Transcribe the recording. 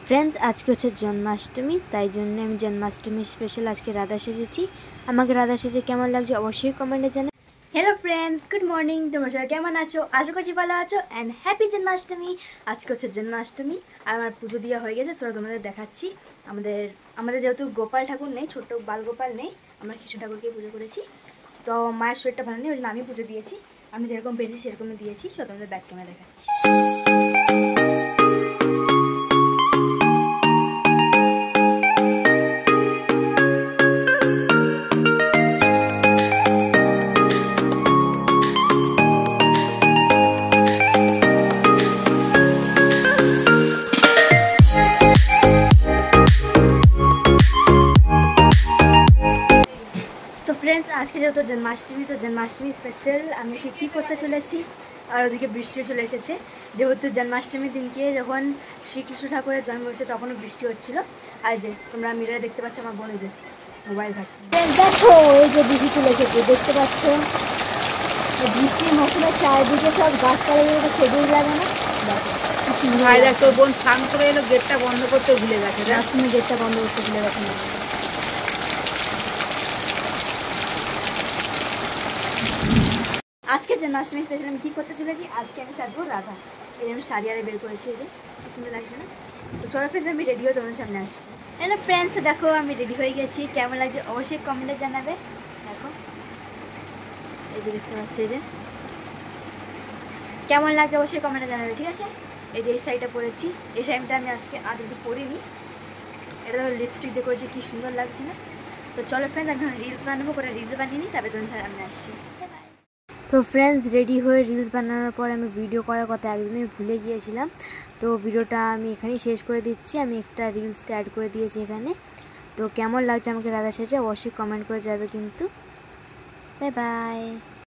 Friends, আজকে হচ্ছে জন্মাষ্টমী, তাই জন্য আমি জন্মাষ্টমী স্পেশাল আজকে রাধা সেজেছি। আমাকে রাধা সেজে কেমন লাগছে অবশ্যই কমেন্টে জানান। Hello friends, good morning. তোমরা সবাই কেমন আছো? আশা করছি ভালো আছো অ্যান্ড হ্যাপি জন্মাষ্টমী। আজকে হচ্ছে জন্মাষ্টমী আর আমার পুজো দেওয়া হয়ে গেছে। চলো তোমাদের দেখাচ্ছি। আমাদের যেহেতু গোপাল ঠাকুর নেই, ছোট্ট বালগোপাল নেই, আমরা কৃষ্ণ ঠাকুরকে পুজো করেছি। তো মায়ের শরীরটা ভালো নেই, ওই জন্য আমি পুজো দিয়েছি। আমি যেরকম পেরেছি সেরকমই দিয়েছি। চলো তোমাদের ব্যাক ক্যামেরা দেখাচ্ছি। তো ফ্রেন্ডস, আজকে যেহেতু জন্মাষ্টমী, তো জন্মাষ্টমী স্পেশাল আমি কী করতে চলেছি। আর ওদিকে বৃষ্টি চলে এসেছে, যেহেতু জন্মাষ্টমীর দিনকে যখন শ্রীকৃষ্ণ ঠাকুরের জন্ম হয়েছে তখনও বৃষ্টি হচ্ছিল। আর যে তোমরা মিরারে দেখতে পাচ্ছ আমার বোন যে মোবাইল ঘাটছে, দেখো এই যে বৃষ্টি চলে এসেছে, দেখতে পাচ্ছ বৃষ্টির মৌসুমে চারদিকে সব গাছপালাগুলো খেজুর লাগে না। দেখো বোন স্নান করে এলো, গেটটা বন্ধ করতে ভুলে গেছে। রাস্তায় গেটটা বন্ধ করতে ভুলে গেছে। আজকে জন্মাষ্টমী স্পেশাল আমি কী করতে চলেছি, আজকে আমি সাজবো রাধা। এই আমি শাড়ি আরে বের করেছি, এই যে খুব সুন্দর লাগছে না? তো চলো ফ্রেন্ডস, আমি রেডি হয়ে তোমাদের সামনে আসছি। হ্যালো ফ্রেন্ডস, দেখো আমি রেডি হয়ে গেছি। কেমন লাগছে অবশ্যই কমেন্টে জানাবে। দেখো এই যে দেখতে পাচ্ছ, এই যে কেমন লাগছে অবশ্যই কমেন্টে জানাবে, ঠিক আছে? এই যে এই শাড়িটা পরেছি, এই শাড়িটা আমি আজকে আজ অব্দি পরিনি। এটা ধরো লিপস্টিক দিয়ে করেছি, কী সুন্দর লাগছে না? তো চলো ফ্রেন্ডস, আমি রিলস বানাবো, করে রিলস বানিয়ে নিই, তবে তোমাদের সামনে আসছি। তো ফ্রেন্ডস, রেডি হয়ে রিলস বানানোর পর আমি ভিডিও করার কথা একদমই ভুলে গিয়েছিলাম। তো ভিডিওটা আমি এখানেই শেষ করে দিচ্ছি। আমি একটা রিলসটা অ্যাড করে দিয়েছি এখানে। তো কেমন লাগছে আমাকে রাধা সেজে অবশ্যই কমেন্ট করে যাবে কিন্তু। Bye bye.